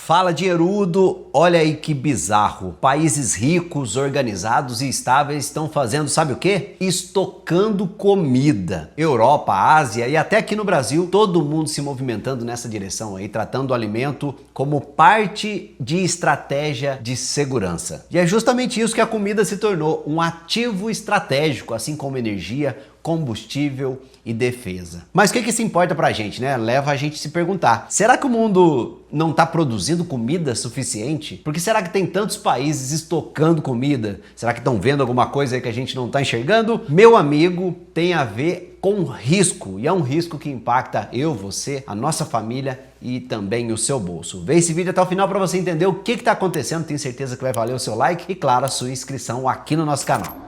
Fala, dinheirudo! Olha aí que bizarro. Países ricos, organizados e estáveis estão fazendo, sabe o quê? Estocando comida. Europa, Ásia e até aqui no Brasil, todo mundo se movimentando nessa direção aí, tratando o alimento como parte de estratégia de segurança. E é justamente isso que a comida se tornou, um ativo estratégico, assim como energia, combustível e defesa. Mas o que isso importa pra gente, né? Leva a gente a se perguntar, será que o mundo não tá produzindo comida suficiente? Porque será que tem tantos países estocando comida? Será que estão vendo alguma coisa aí que a gente não tá enxergando? Meu amigo, tem a ver com risco, e é um risco que impacta eu, você, a nossa família e também o seu bolso. Vê esse vídeo até o final para você entender o que está acontecendo, tenho certeza que vai valer o seu like e, claro, a sua inscrição aqui no nosso canal.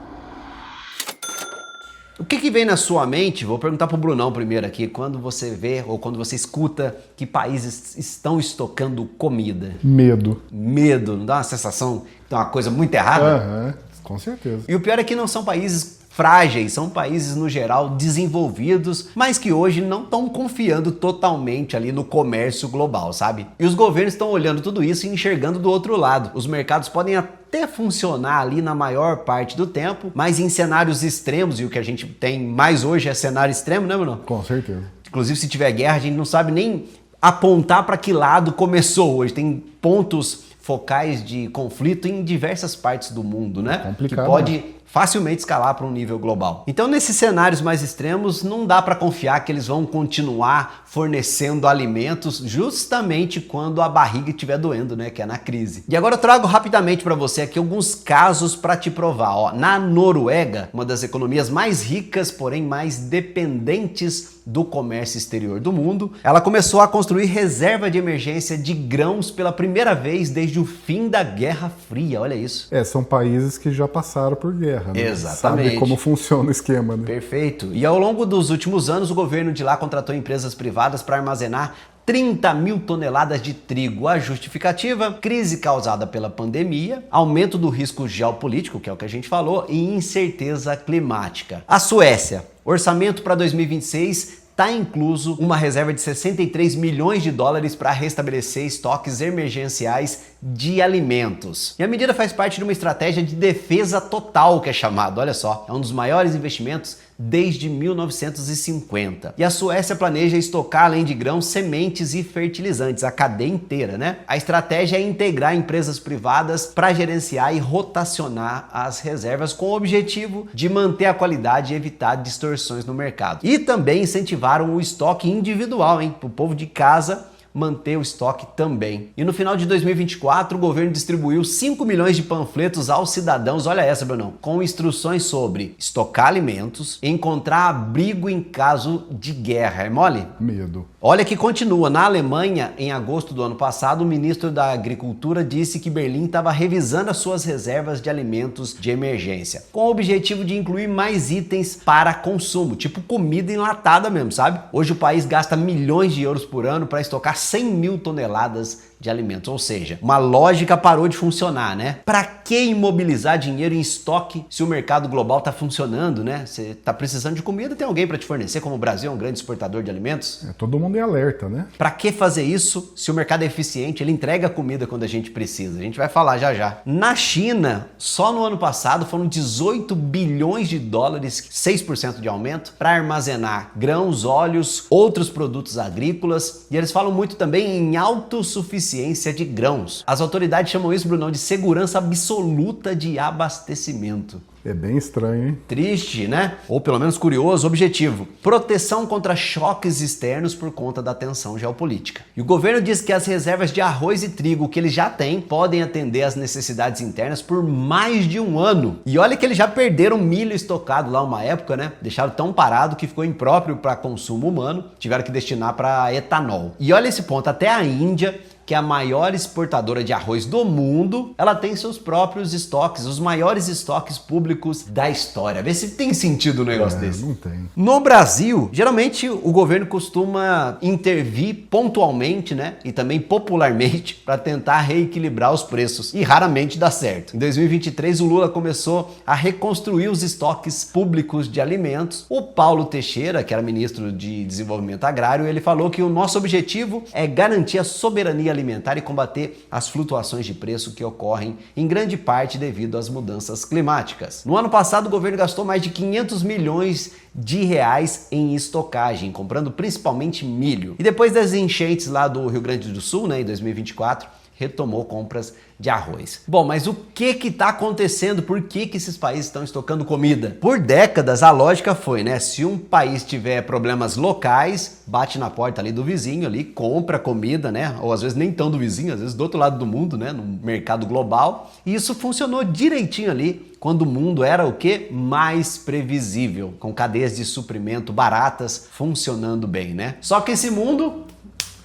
O que vem na sua mente? Vou perguntar pro Brunão primeiro aqui, quando você vê ou quando você escuta que países estão estocando comida? Medo. Medo, não dá uma sensação que tem uma coisa muito errada? Com certeza. E o pior é que não são países frágeis, são países no geral desenvolvidos, mas que hoje não estão confiando totalmente ali no comércio global, sabe? E os governos estão olhando tudo isso e enxergando do outro lado. Os mercados podem até funcionar ali na maior parte do tempo, mas em cenários extremos, e o que a gente tem mais hoje é cenário extremo, né, Bruno? Com certeza. Inclusive, se tiver guerra, a gente não sabe nem apontar para que lado começou hoje. Tem pontos focais de conflito em diversas partes do mundo, né? Complicado, que pode facilmente escalar para um nível global. Então, nesses cenários mais extremos, não dá para confiar que eles vão continuar fornecendo alimentos justamente quando a barriga estiver doendo, né? Que é na crise. E agora eu trago rapidamente para você aqui alguns casos para te provar. Ó, na Noruega, uma das economias mais ricas, porém mais dependentes do comércio exterior do mundo, ela começou a construir reserva de emergência de grãos pela primeira vez desde o fim da Guerra Fria. Olha isso. São países que já passaram por guerra, né? Exatamente. Sabe como funciona o esquema, né? Perfeito. E ao longo dos últimos anos, o governo de lá contratou empresas privadas para armazenar 30 mil toneladas de trigo. A justificativa: crise causada pela pandemia, aumento do risco geopolítico, que é o que a gente falou, e incerteza climática. A Suécia, orçamento para 2026, está incluso uma reserva de 63 milhões de dólares para restabelecer estoques emergenciais de alimentos. E a medida faz parte de uma estratégia de defesa total, que é chamado, olha só, é um dos maiores investimentos desde 1950. E a Suécia planeja estocar, além de grãos, sementes e fertilizantes, a cadeia inteira, né? A estratégia é integrar empresas privadas para gerenciar e rotacionar as reservas com o objetivo de manter a qualidade e evitar distorções no mercado. E também incentivaram o estoque individual, hein? Para o povo de casa manter o estoque também. E no final de 2024, o governo distribuiu 5 milhões de panfletos aos cidadãos, olha essa, Brunão, com instruções sobre estocar alimentos, encontrar abrigo em caso de guerra. É mole? Medo. Olha que continua. Na Alemanha, em agosto do ano passado, o ministro da Agricultura disse que Berlim estava revisando as suas reservas de alimentos de emergência, com o objetivo de incluir mais itens para consumo, tipo comida enlatada mesmo, sabe? Hoje o país gasta milhões de euros por ano para estocar 100 mil toneladas de alimentos, ou seja, uma lógica parou de funcionar, né? Para que imobilizar dinheiro em estoque se o mercado global tá funcionando, né? Você tá precisando de comida, tem alguém para te fornecer, como o Brasil é um grande exportador de alimentos. Todo mundo em alerta, né? Para que fazer isso se o mercado é eficiente, ele entrega comida quando a gente precisa? A gente vai falar já já. Na China, só no ano passado foram 18 bilhões de dólares, 6% de aumento, para armazenar grãos, óleos, outros produtos agrícolas, e eles falam muito também em autossuficiência de grãos. As autoridades chamam isso, Brunão, de segurança absoluta de abastecimento. É bem estranho, hein? Triste, né? Ou pelo menos curioso. Objetivo: proteção contra choques externos por conta da tensão geopolítica. E o governo diz que as reservas de arroz e trigo que ele já tem podem atender às necessidades internas por mais de um ano. E olha que eles já perderam milho estocado lá uma época, né? Deixaram tão parado que ficou impróprio para consumo humano, tiveram que destinar para etanol. E olha esse ponto, até a Índia, que é a maior exportadora de arroz do mundo, ela tem seus próprios estoques, os maiores estoques públicos da história. Vê se tem sentido um negócio desse. Não tem. No Brasil, geralmente o governo costuma intervir pontualmente, né, e também popularmente para tentar reequilibrar os preços, e raramente dá certo. Em 2023, o Lula começou a reconstruir os estoques públicos de alimentos. O Paulo Teixeira, que era ministro de Desenvolvimento Agrário, ele falou que o nosso objetivo é garantir a soberania alimentar e combater as flutuações de preço que ocorrem em grande parte devido às mudanças climáticas. No ano passado, o governo gastou mais de 500 milhões de reais em estocagem, comprando principalmente milho. E depois das enchentes lá do Rio Grande do Sul, né, em 2024, retomou compras de arroz. Bom, mas o que está acontecendo? Por que esses países estão estocando comida? Por décadas a lógica foi, né? Se um país tiver problemas locais, bate na porta ali do vizinho ali, compra comida, né? Ou às vezes nem tão do vizinho, às vezes do outro lado do mundo, né? No mercado global. E isso funcionou direitinho ali quando o mundo era o quê? Mais previsível, com cadeias de suprimento baratas funcionando bem, né? Só que esse mundo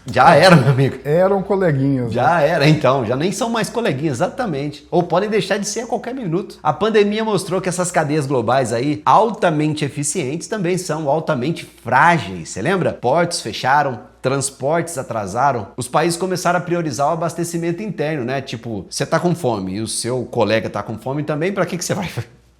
já era, meu amigo. Eram coleguinhas. Já era, então. Já nem são mais coleguinhas, exatamente. Ou podem deixar de ser a qualquer minuto. A pandemia mostrou que essas cadeias globais aí, altamente eficientes, também são altamente frágeis. Você lembra? Portos fecharam, transportes atrasaram, os países começaram a priorizar o abastecimento interno, né? Tipo, você tá com fome e o seu colega tá com fome também, pra que você vai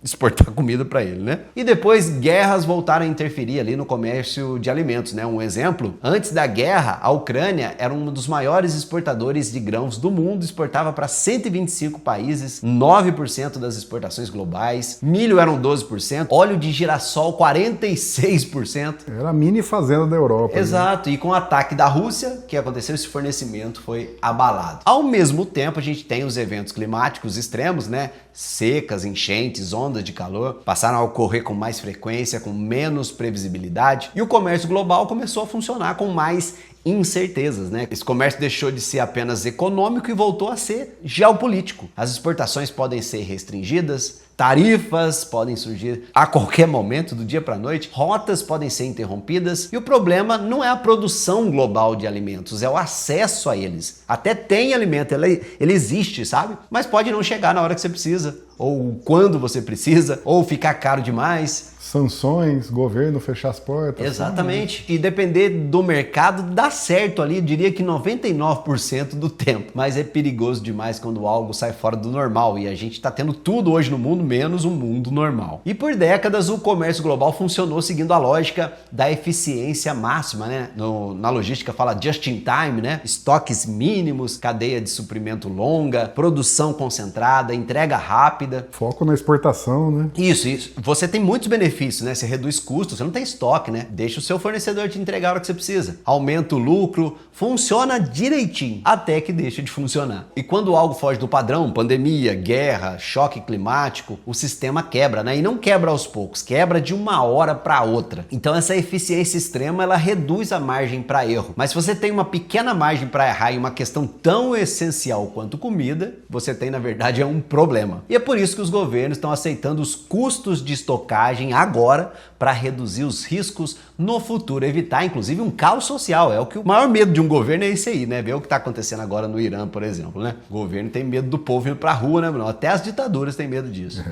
exportar comida para ele, né? E depois guerras voltaram a interferir ali no comércio de alimentos, né? Um exemplo, antes da guerra, a Ucrânia era um dos maiores exportadores de grãos do mundo, exportava para 125 países, 9% das exportações globais, milho eram 12%, óleo de girassol 46%. Era a mini fazenda da Europa. Exato, e com o ataque da Rússia, o que aconteceu? Esse fornecimento foi abalado. Ao mesmo tempo, a gente tem os eventos climáticos extremos, né? Secas, enchentes, ondas de calor, passaram a ocorrer com mais frequência, com menos previsibilidade, e o comércio global começou a funcionar com mais incertezas, né? Esse comércio deixou de ser apenas econômico e voltou a ser geopolítico. As exportações podem ser restringidas, tarifas podem surgir a qualquer momento, do dia para a noite, rotas podem ser interrompidas e o problema não é a produção global de alimentos, é o acesso a eles. Até tem alimento, ele existe, sabe? Mas pode não chegar na hora que você precisa, ou quando você precisa, ou ficar caro demais. Sanções, governo fechar as portas. Exatamente. E depender do mercado dá certo ali, eu diria que 99% do tempo. Mas é perigoso demais quando algo sai fora do normal e a gente está tendo tudo hoje no mundo menos um mundo normal. E por décadas o comércio global funcionou seguindo a lógica da eficiência máxima, né? Na logística fala just in time, né? Estoques mínimos, cadeia de suprimento longa, produção concentrada, entrega rápida. Foco na exportação, né? Isso. Você tem muitos benefícios, né? Você reduz custos, você não tem estoque, né? Deixa o seu fornecedor te entregar a hora que você precisa. Aumenta o lucro, funciona direitinho, até que deixa de funcionar. E quando algo foge do padrão, pandemia, guerra, choque climático, o sistema quebra, né? E não quebra aos poucos, quebra de uma hora para outra. Então essa eficiência extrema, ela reduz a margem para erro. Mas se você tem uma pequena margem para errar em uma questão tão essencial quanto comida, você tem, na verdade, um problema. E é por isso que os governos estão aceitando os custos de estocagem agora para reduzir os riscos no futuro, evitar inclusive um caos social. É o que o maior medo de um governo é esse aí, né? Ver o que está acontecendo agora no Irã, por exemplo, né? O governo tem medo do povo indo pra rua, né, Bruno? Até as ditaduras têm medo disso.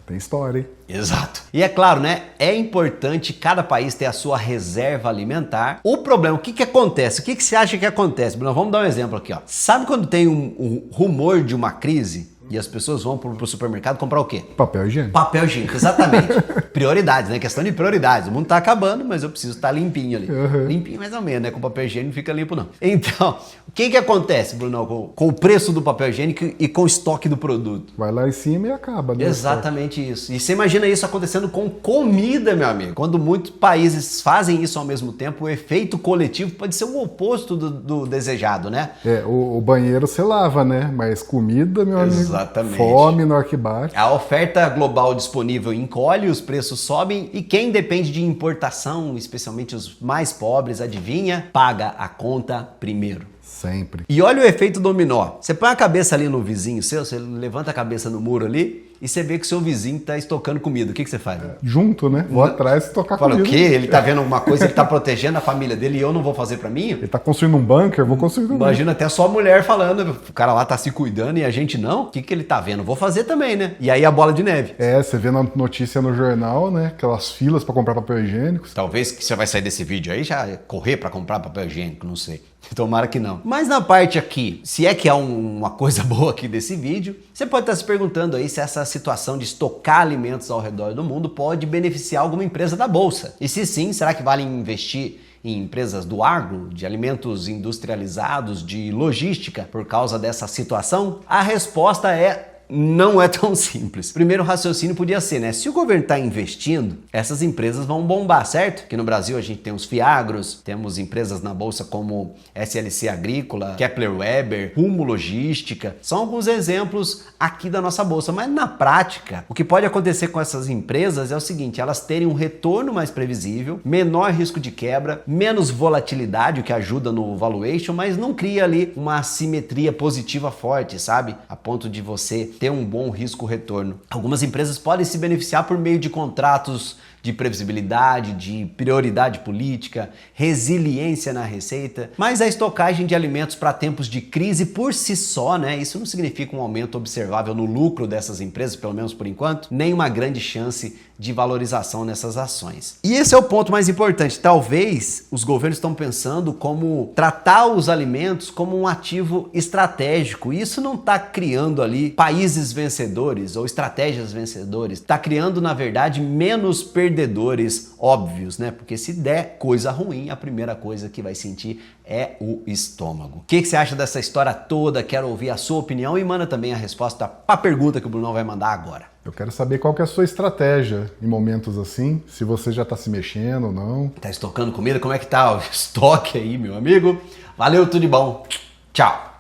Tem história, hein? Exato. E é claro, né? É importante cada país ter a sua reserva alimentar. O problema, o que acontece? O que você acha que acontece, Bruno? Vamos dar um exemplo aqui, ó. Sabe quando tem um rumor de uma crise? E as pessoas vão pro supermercado comprar o quê? Papel higiênico. Papel higiênico, exatamente. Prioridades, né? Questão de prioridades. O mundo tá acabando, mas eu preciso estar limpinho ali. Limpinho mais ou menos, né? Com papel higiênico não fica limpo, não. Então, o que acontece, Bruno, com o preço do papel higiênico e com o estoque do produto? Vai lá em cima e acaba, né? Exatamente isso. E você imagina isso acontecendo com comida, meu amigo. Quando muitos países fazem isso ao mesmo tempo, o efeito coletivo pode ser o oposto do desejado, né? O banheiro você lava, né? Mas comida, meu amigo... Exatamente. Fome no arquibate. A oferta global disponível encolhe, os preços sobem e quem depende de importação, especialmente os mais pobres, adivinha? Paga a conta primeiro. Sempre. E olha o efeito dominó. Você põe a cabeça ali no vizinho seu, você levanta a cabeça no muro ali e você vê que o seu vizinho tá estocando comida. O que você faz? Junto, né? Vou atrás e tocar comida. Fala o quê? Ele tá vendo alguma coisa, ele tá protegendo a família dele e eu não vou fazer pra mim? Ele tá construindo um bunker, vou construir também. Imagina até só a mulher falando, o cara lá tá se cuidando e a gente não. O que ele tá vendo? Vou fazer também, né? E aí a bola de neve. Você vê na notícia no jornal, né? Aquelas filas pra comprar papel higiênico. Talvez que você vai sair desse vídeo aí já correr pra comprar papel higiênico, não sei. Tomara que não. Mas na parte aqui, se é que há uma coisa boa aqui desse vídeo, você pode estar se perguntando aí se essa situação de estocar alimentos ao redor do mundo pode beneficiar alguma empresa da bolsa. E se sim, será que vale investir em empresas do agro, de alimentos industrializados, de logística, por causa dessa situação? A resposta é: não é tão simples. Primeiro raciocínio podia ser, né? Se o governo está investindo, essas empresas vão bombar, certo? Aqui no Brasil a gente tem os Fiagros, temos empresas na bolsa como SLC Agrícola, Kepler Weber, Rumo Logística. São alguns exemplos aqui da nossa bolsa. Mas na prática, o que pode acontecer com essas empresas é o seguinte: elas terem um retorno mais previsível, menor risco de quebra, menos volatilidade, o que ajuda no valuation, mas não cria ali uma assimetria positiva forte, sabe? A ponto de você ter um bom risco-retorno. Algumas empresas podem se beneficiar por meio de contratos de previsibilidade, de prioridade política, resiliência na receita, mas a estocagem de alimentos para tempos de crise por si só, né? Isso não significa um aumento observável no lucro dessas empresas, pelo menos por enquanto, nem uma grande chance de valorização nessas ações. E esse é o ponto mais importante. Talvez os governos estão pensando como tratar os alimentos como um ativo estratégico. Isso não está criando ali países vencedores ou estratégias vencedoras. Está criando, na verdade, menos perdedores óbvios, né? Porque se der coisa ruim, a primeira coisa que vai sentir é o estômago. O que você acha dessa história toda? Quero ouvir a sua opinião e manda também a resposta para a pergunta que o Brunão vai mandar agora. Eu quero saber qual que é a sua estratégia em momentos assim, se você já está se mexendo ou não. Tá estocando comida? Como é que tá o estoque aí, meu amigo? Valeu, tudo de bom. Tchau.